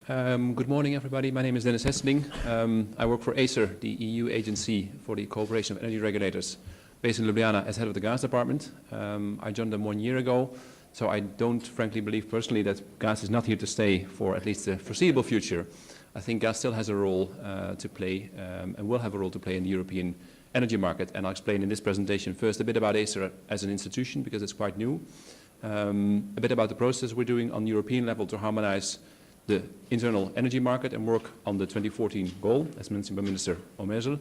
Good morning, everybody. My name is Dennis Hesseling. I work for ACER, the EU agency for the cooperation of energy regulators, based in Ljubljana as head of the gas department. I joined them 1 year ago, so I don't frankly believe personally that gas is not here to stay for at least the foreseeable future. I think gas still has a role to play and will have a role to play in the European energy market. And I'll explain in this presentation first a bit about ACER as an institution, because it's quite new. A bit about the process we're doing on the European level to harmonize the internal energy market and work on the 2014 goal, as mentioned by Minister Omerzel.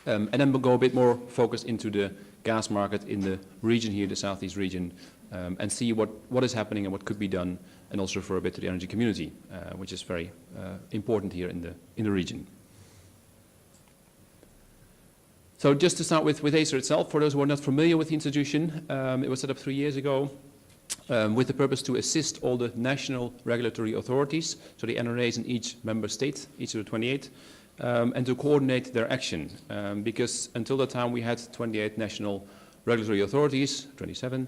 And then we'll go a bit more focused into the gas market in the region here, the southeast region, and see what is happening and what could be done, and also refer a bit to the energy community, which is very important here in the region. So just to start with ACER itself, for those who are not familiar with the institution, it was set up 3 years ago. With the purpose to assist all the national regulatory authorities, so the NRAs in each member state, each of the 28, and to coordinate their action. Because until that time we had 28 national regulatory authorities, 27,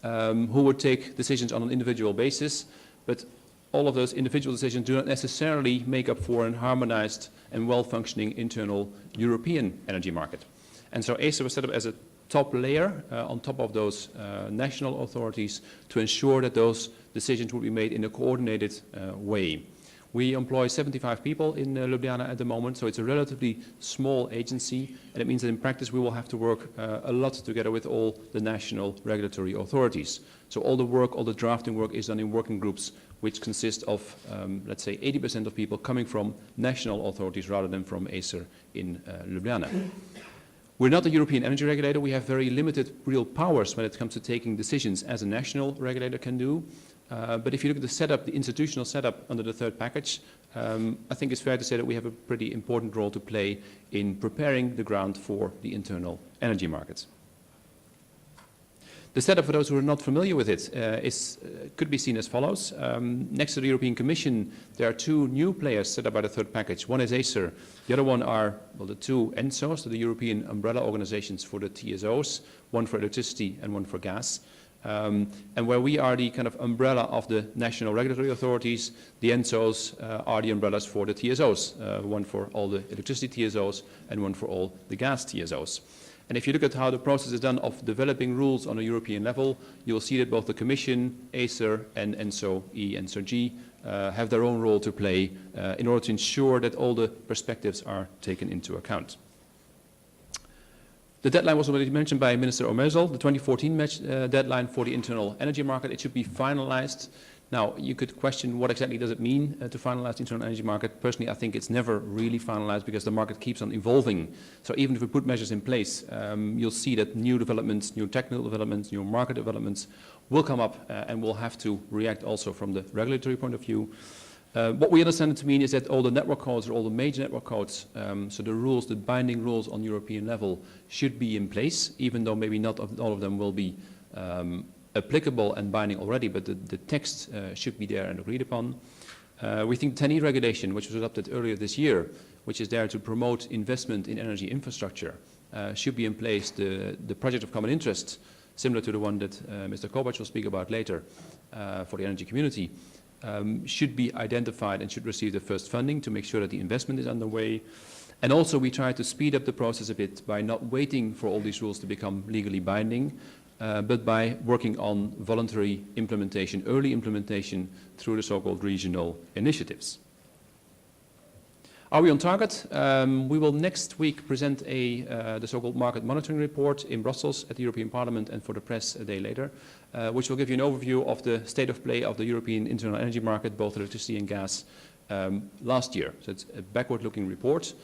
who would take decisions on an individual basis, but all of those individual decisions do not necessarily make up for a harmonized and well-functioning internal European energy market. And so ACER was set up as a top layer on top of those national authorities to ensure that those decisions will be made in a coordinated way. We employ 75 people in Ljubljana at the moment, so it's a relatively small agency, and it means that in practice we will have to work a lot together with all the national regulatory authorities. So all the work, all the drafting work is done in working groups which consist of, let's say, 80% of people coming from national authorities rather than from ACER in Ljubljana. We're not a European energy regulator. We have very limited real powers when it comes to taking decisions as a national regulator can do. But if you look at the setup, the institutional setup under the third package, I think it's fair to say that we have a pretty important role to play in preparing the ground for the internal energy markets. The setup, for those who are not familiar with it, could be seen as follows. Next to the European Commission, there are two new players set up by the third package. One is ACER. The other one are, well, the two ENSOs, so the European umbrella organizations for the TSOs, one for electricity and one for gas. And where we are the kind of umbrella of the national regulatory authorities, the ENSOs are the umbrellas for the TSOs, one for all the electricity TSOs and one for all the gas TSOs. And if you look at how the process is done of developing rules on a European level, you will see that both the Commission, ACER, and ENSO-E and ENSO-G have their own role to play in order to ensure that all the perspectives are taken into account. The deadline was already mentioned by Minister Omerzel, the 2014 deadline for the internal energy market. It should be finalized. Now, you could question what exactly does it mean to finalize the internal energy market. Personally, I think it's never really finalized because the market keeps on evolving. So even if we put measures in place, you'll see that new developments, new technical developments, new market developments will come up and we'll have to react also from the regulatory point of view. What we understand it to mean is that all the network codes, or all the major network codes, so the rules, the binding rules on European level should be in place, even though maybe not all of them will be applicable and binding already, but the text should be there and agreed upon. We think the 10E regulation, which was adopted earlier this year, which is there to promote investment in energy infrastructure, should be in place. The project of common interest, similar to the one that Mr. Kovac will speak about later for the energy community, should be identified and should receive the first funding to make sure that the investment is underway. And also we try to speed up the process a bit by not waiting for all these rules to become legally binding, but by working on voluntary implementation, early implementation through the so-called regional initiatives. Are we on target? We will next week present the so-called market monitoring report in Brussels at the European Parliament and for the press a day later, which will give you an overview of the state of play of the European internal energy market, both electricity and gas, last year. So it's a backward-looking report.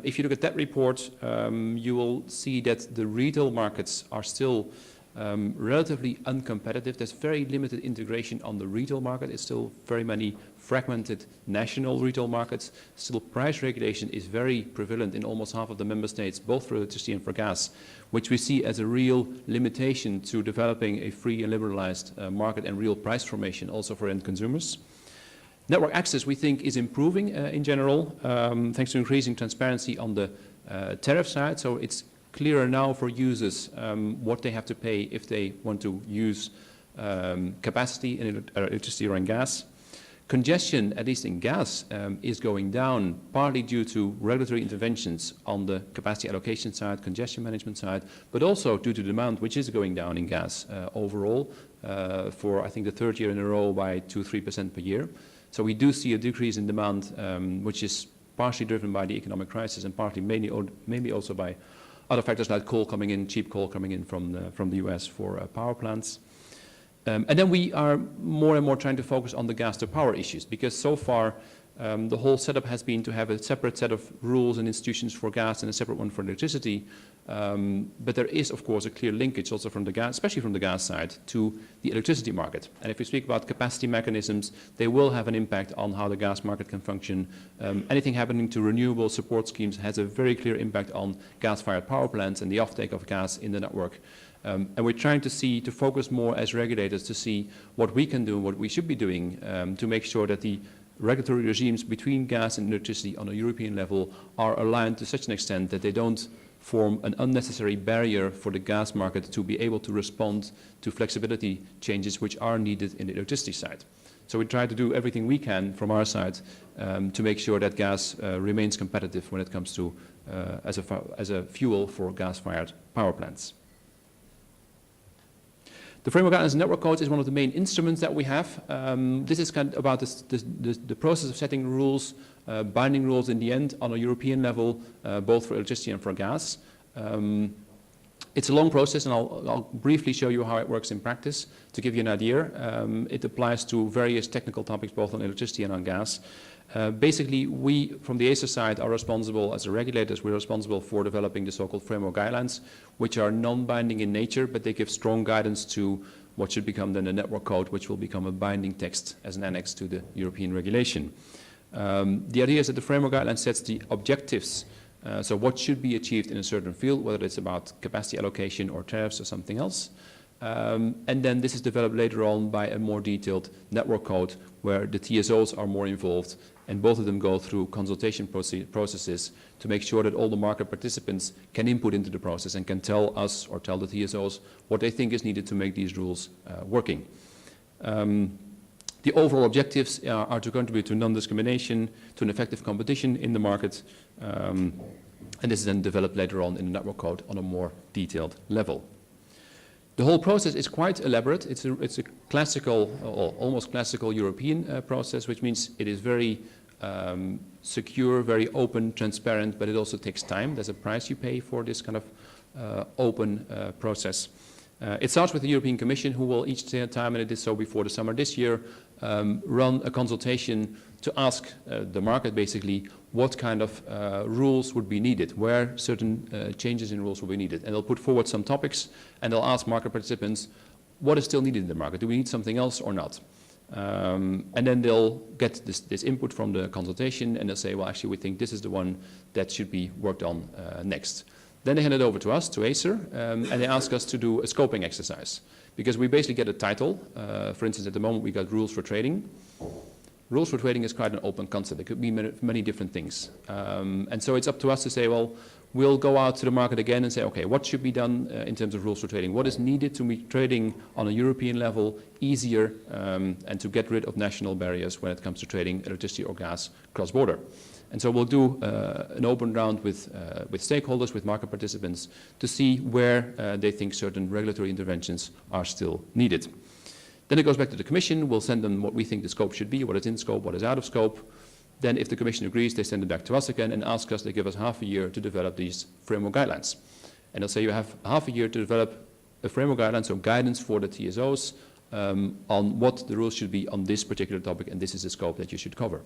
If you look at that report, you will see that the retail markets are still relatively uncompetitive. There's very limited integration on the retail market. It's still very many fragmented national retail markets. Still price regulation is very prevalent in almost half of the member states, both for electricity and for gas, which we see as a real limitation to developing a free and liberalized market and real price formation also for end consumers. Network access, we think, is improving in general, thanks to increasing transparency on the tariff side. So it's clearer now for users what they have to pay if they want to use capacity in electricity or in gas. Congestion, at least in gas, is going down, partly due to regulatory interventions on the capacity allocation side, congestion management side, but also due to demand, which is going down in gas overall for, I think, the third year in a row by 2-3% per year. So we do see a decrease in demand, which is partially driven by the economic crisis and partly maybe also by other factors like coal coming in, cheap coal coming in from the US for power plants. And then we are more and more trying to focus on the gas to power issues, because so far the whole setup has been to have a separate set of rules and institutions for gas and a separate one for electricity. But there is, of course, a clear linkage also from the gas, especially from the gas side, to the electricity market. And if we speak about capacity mechanisms, they will have an impact on how the gas market can function. Anything happening to renewable support schemes has a very clear impact on gas-fired power plants and the offtake of gas in the network. And we're trying to focus more as regulators to see what we can do, what we should be doing to make sure that the regulatory regimes between gas and electricity on a European level are aligned to such an extent that they don't form an unnecessary barrier for the gas market to be able to respond to flexibility changes which are needed in the electricity side. So we try to do everything we can from our side to make sure that gas remains competitive when it comes to as a fuel for gas-fired power plants. The Framework Guidelines and Network Codes is one of the main instruments that we have. This is kind of about the process of setting rules, binding rules in the end on a European level, both for electricity and for gas. It's a long process, and I'll briefly show you how it works in practice to give you an idea. It applies to various technical topics, both on electricity and on gas. Basically, we, from the ACER side, are responsible, as the regulators, we're responsible for developing the so-called framework guidelines, which are non-binding in nature, but they give strong guidance to what should become then a network code, which will become a binding text as an annex to the European regulation. The idea is that the framework guideline sets the objectives, so what should be achieved in a certain field, whether it's about capacity allocation or tariffs or something else. And then this is developed later on by a more detailed network code where the TSOs are more involved, and both of them go through consultation processes to make sure that all the market participants can input into the process and can tell us or tell the TSOs what they think is needed to make these rules working. The overall objectives are to contribute to non-discrimination, to an effective competition in the market, and this is then developed later on in the network code on a more detailed level. The whole process is quite elaborate. It's a classical, or almost classical European process, which means it is very secure, very open, transparent, but it also takes time. There's a price you pay for this kind of open process. It starts with the European Commission, who will each time, and it did so before the summer this year, run a consultation to ask the market basically what kind of rules would be needed, where certain changes in rules will be needed. And they'll put forward some topics, and they'll ask market participants, what is still needed in the market? Do we need something else or not? And then they'll get this input from the consultation, and they'll say, well, actually, we think this is the one that should be worked on next. Then they hand it over to us, to ACER, and they ask us to do a scoping exercise. Because we basically get a title. For instance, at the moment, we got rules for trading. Rules for trading is quite an open concept. It could be many different things. And so it's up to us to say, well, we'll go out to the market again and say, okay, what should be done in terms of rules for trading? What is needed to make trading on a European level easier and to get rid of national barriers when it comes to trading electricity or gas cross-border? And so we'll do an open round with stakeholders, with market participants, to see where they think certain regulatory interventions are still needed. Then it goes back to the Commission. We'll send them what we think the scope should be, what is in scope, what is out of scope. Then if the Commission agrees, they send it back to us again and ask us, they give us half a year to develop these framework guidelines. And they'll say you have half a year to develop a framework guideline, so guidance for the TSOs on what the rules should be on this particular topic, and this is the scope that you should cover.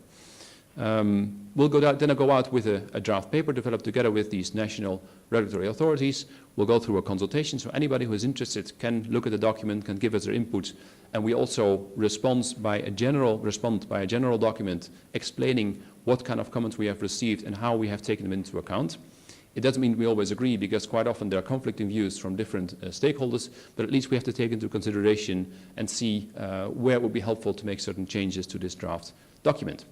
We'll go out with a draft paper developed together with these national regulatory authorities. We'll go through a consultation, so anybody who is interested can look at the document, can give us their input, and we also respond by a general document explaining what kind of comments we have received and how we have taken them into account. It doesn't mean we always agree, because quite often there are conflicting views from different stakeholders, but at least we have to take into consideration and see where it would be helpful to make certain changes to this draft document.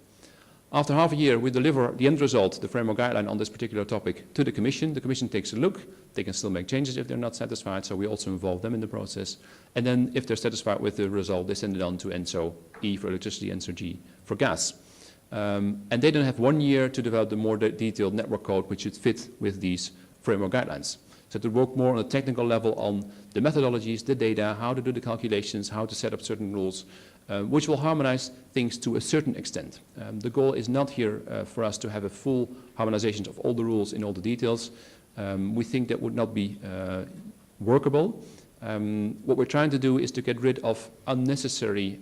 After half a year, we deliver the end result, the framework guideline on this particular topic, to the Commission. The Commission takes a look. They can still make changes if they're not satisfied, so we also involve them in the process. And then if they're satisfied with the result, they send it on to ENTSO, E for electricity, ENTSO G for gas. And they then have 1 year to develop the more detailed network code which should fit with these framework guidelines. So to work more on a technical level on the methodologies, the data, how to do the calculations, how to set up certain rules, which will harmonize things to a certain extent. The goal is not here for us to have a full harmonization of all the rules in all the details. We think that would not be workable. What we're trying to do is to get rid of unnecessary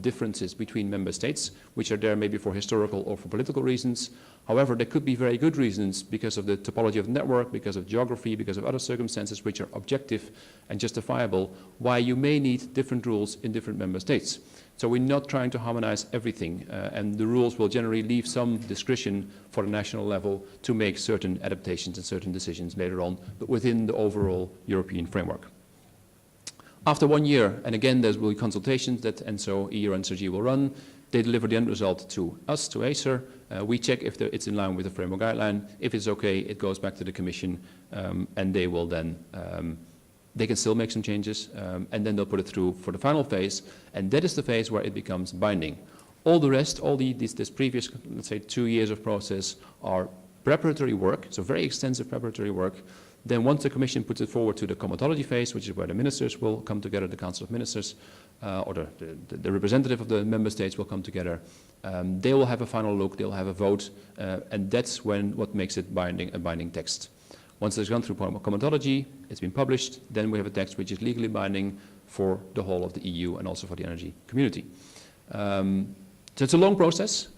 differences between member states, which are there maybe for historical or for political reasons. However, there could be very good reasons because of the topology of the network, because of geography, because of other circumstances which are objective and justifiable, why you may need different rules in different member states. So we're not trying to harmonize everything, and the rules will generally leave some discretion for the national level to make certain adaptations and certain decisions later on, but within the overall European framework. After 1 year, and again there will be consultations that ENTSO, E or ENTSO G will run, they deliver the end result to us, to ACER. We check if it's in line with the framework guideline. If it's okay, it goes back to the Commission, and they will then, they can still make some changes, and then they'll put it through for the final phase, and that is the phase where it becomes binding. All the rest, all this previous, let's say, 2 years of process are preparatory work, so very extensive preparatory work. Then once the Commission puts it forward to the comitology phase, which is where the ministers will come together, the Council of Ministers, or the representative of the member states will come together. They will have a final look, they'll have a vote, and that's what makes it a binding text. Once it's gone through comitology, it's been published, then we have a text which is legally binding for the whole of the EU and also for the energy community. So it's a long process.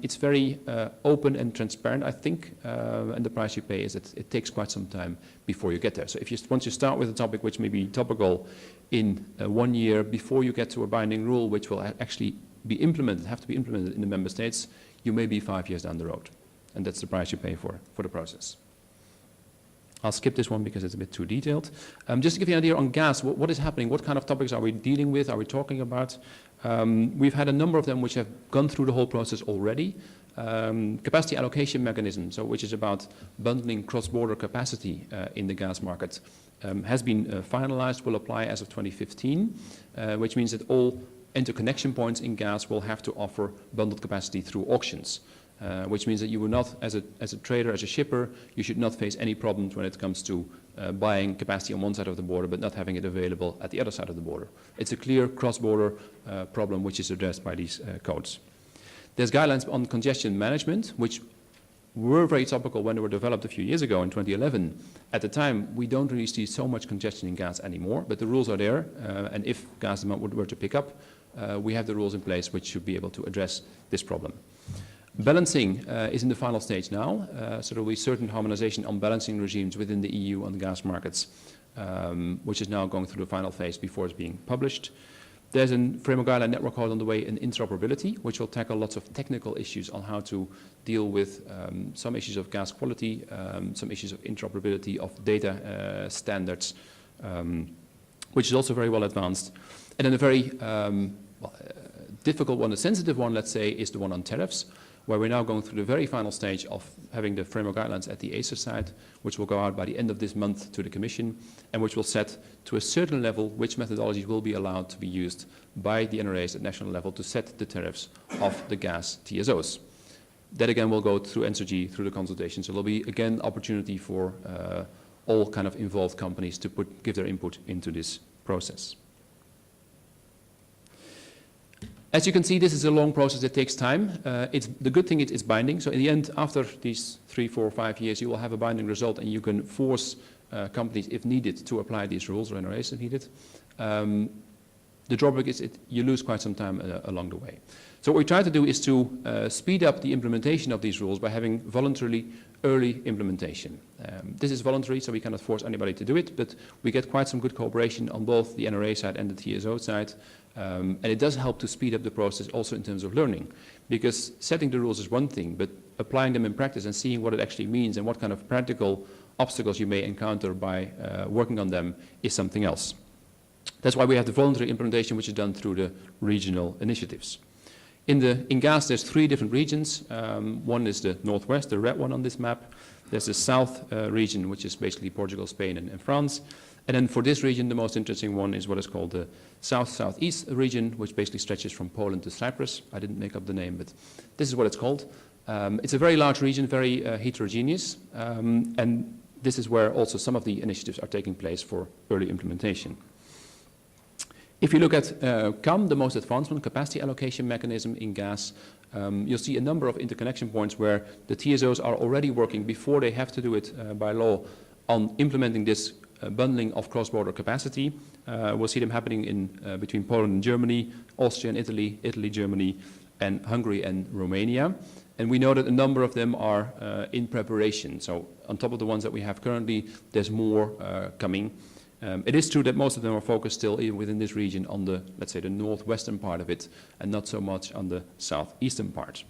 It's very open and transparent, I think, and the price you pay is that it takes quite some time before you get there. So once you start with a topic which may be topical in 1 year before you get to a binding rule which will actually be implemented, have to be implemented in the member states, you may be 5 years down the road. And that's the price you pay for the process. I'll skip this one because it's a bit too detailed. Just to give you an idea on gas, what is happening, what kind of topics are we dealing with, are we talking about? We've had a number of them which have gone through the whole process already. Capacity allocation mechanism, which is about bundling cross-border capacity in the gas market, has been finalized, will apply as of 2015, which means that all interconnection points in gas will have to offer bundled capacity through auctions. Which means that you will not, as a trader, as a shipper, you should not face any problems when it comes to buying capacity on one side of the border but not having it available at the other side of the border. It's a clear cross-border problem which is addressed by these codes. There's guidelines on congestion management, which were very topical when they were developed a few years ago in 2011. At the time, we don't really see so much congestion in gas anymore, but the rules are there, and if gas demand were to pick up, we have the rules in place which should be able to address this problem. Balancing is in the final stage now, so there will be certain harmonization on balancing regimes within the EU on the gas markets, which is now going through the final phase before it's being published. There's a framework guideline network code on the way in interoperability, which will tackle lots of technical issues on how to deal with some issues of gas quality, some issues of interoperability of data standards, which is also very well advanced. And then a very difficult one, a sensitive one, let's say, is the one on tariffs, where we're now going through the very final stage of having the framework guidelines at the ACER side, which will go out by the end of this month to the Commission, and which will set to a certain level which methodologies will be allowed to be used by the NRAs at national level to set the tariffs of the gas TSOs. That again will go through ENTSO G, through the consultation, so there'll be again opportunity for all kind of involved companies to give their input into this process. As you can see, this is a long process that takes time. The good thing is it's binding. So in the end, after these 3, 4, 5 years, you will have a binding result and you can force companies, if needed, to apply these rules or NRAs if needed. The drawback is you lose quite some time along the way. So what we try to do is to speed up the implementation of these rules by having voluntarily early implementation. This is voluntary, so we cannot force anybody to do it, but we get quite some good cooperation on both the NRA side and the TSO side. And it does help to speed up the process also in terms of learning, because setting the rules is one thing, but applying them in practice and seeing what it actually means and what kind of practical obstacles you may encounter by working on them is something else. That's why we have the voluntary implementation, which is done through the regional initiatives. In gas, there's 3 different regions. One is the northwest, the red one on this map. There's the south region, which is basically Portugal, Spain, and France. And then for this region, the most interesting one is what is called the south-southeast region, which basically stretches from Poland to Cyprus. I didn't make up the name, but this is what it's called. It's a very large region, very heterogeneous, and this is where also some of the initiatives are taking place for early implementation. If you look at CAM, the most advanced one, capacity allocation mechanism in gas, you'll see a number of interconnection points where the TSOs are already working before they have to do it by law on implementing this bundling of cross-border capacity. We'll see them happening in between Poland and Germany, Austria and Italy, Germany, and Hungary and Romania. And we know that a number of them are in preparation. So on top of the ones that we have currently, there's more coming. It is true that most of them are focused still even within this region on the, let's say, the northwestern part of it, and not so much on the southeastern part.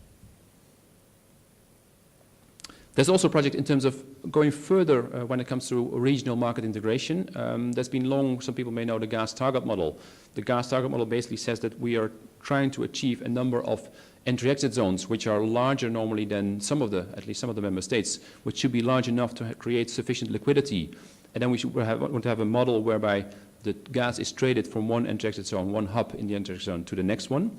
There's also a project in terms of going further when it comes to regional market integration. There's been long, some people may know the gas target model. The gas target model basically says that we are trying to achieve a number of entry-exit zones, which are larger normally than at least some of the member states, which should be large enough to create sufficient liquidity. And then we want to have a model whereby the gas is traded from one entry-exit zone, one hub in the entry-exit zone, to the next one.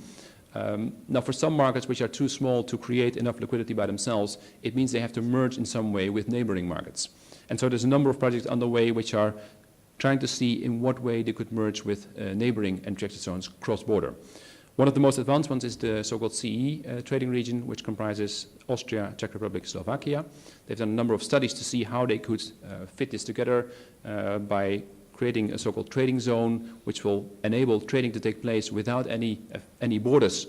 Now, for some markets which are too small to create enough liquidity by themselves, it means they have to merge in some way with neighboring markets. And so there's a number of projects underway which are trying to see in what way they could merge with neighboring entry-exit zones cross-border. One of the most advanced ones is the so-called CE trading region, which comprises Austria, Czech Republic, Slovakia. They've done a number of studies to see how they could fit this together by creating a so-called trading zone, which will enable trading to take place without any borders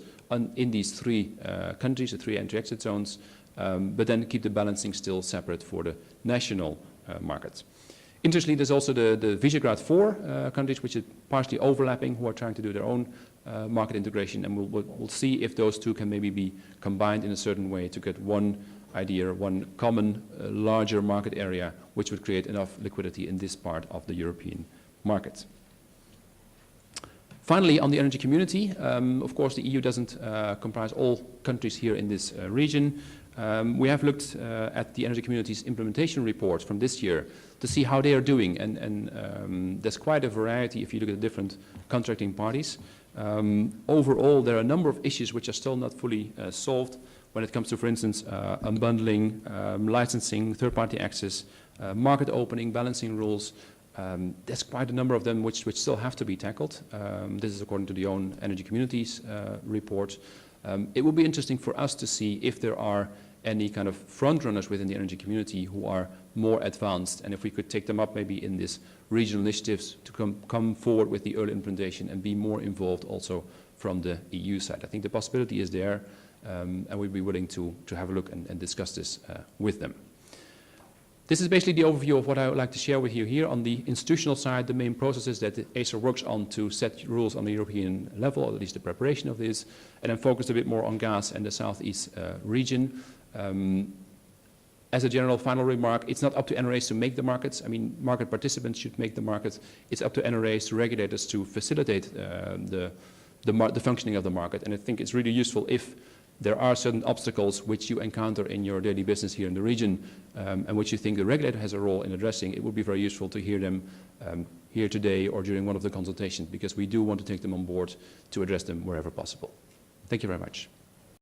in these 3 countries, the 3 entry-exit zones, but then keep the balancing still separate for the national markets. Interestingly, there's also the Visegrad 4 countries, which are partially overlapping, who are trying to do their own market integration, and we'll see if those 2 can maybe be combined in a certain way to get one idea, one common larger market area, which would create enough liquidity in this part of the European market. Finally, on the energy community, of course, the EU doesn't comprise all countries here in this region. We have looked at the energy community's implementation report from this year to see how they are doing, and there's quite a variety if you look at the different contracting parties. Overall, there are a number of issues which are still not fully solved when it comes to, for instance, unbundling, licensing, third-party access, market opening, balancing rules. There's quite a number of them which still have to be tackled. This is according to the own energy communities report. It will be interesting for us to see if there are any kind of front runners within the energy community who are more advanced, and if we could take them up maybe in this regional initiatives to come forward with the early implementation and be more involved also from the EU side. I think the possibility is there, and we'd be willing to have a look and discuss this with them. This is basically the overview of what I would like to share with you here. On the institutional side, the main processes that the ACER works on to set rules on the European level, or at least the preparation of this, and then focus a bit more on gas and the southeast region. As a general final remark, it's not up to NRAs to make the markets. I mean, market participants should make the markets. It's up to NRAs, to regulators, to facilitate the functioning of the market. And I think it's really useful if there are certain obstacles which you encounter in your daily business here in the region, and which you think the regulator has a role in addressing. It would be very useful to hear them here today or during one of the consultations, because we do want to take them on board to address them wherever possible. Thank you very much.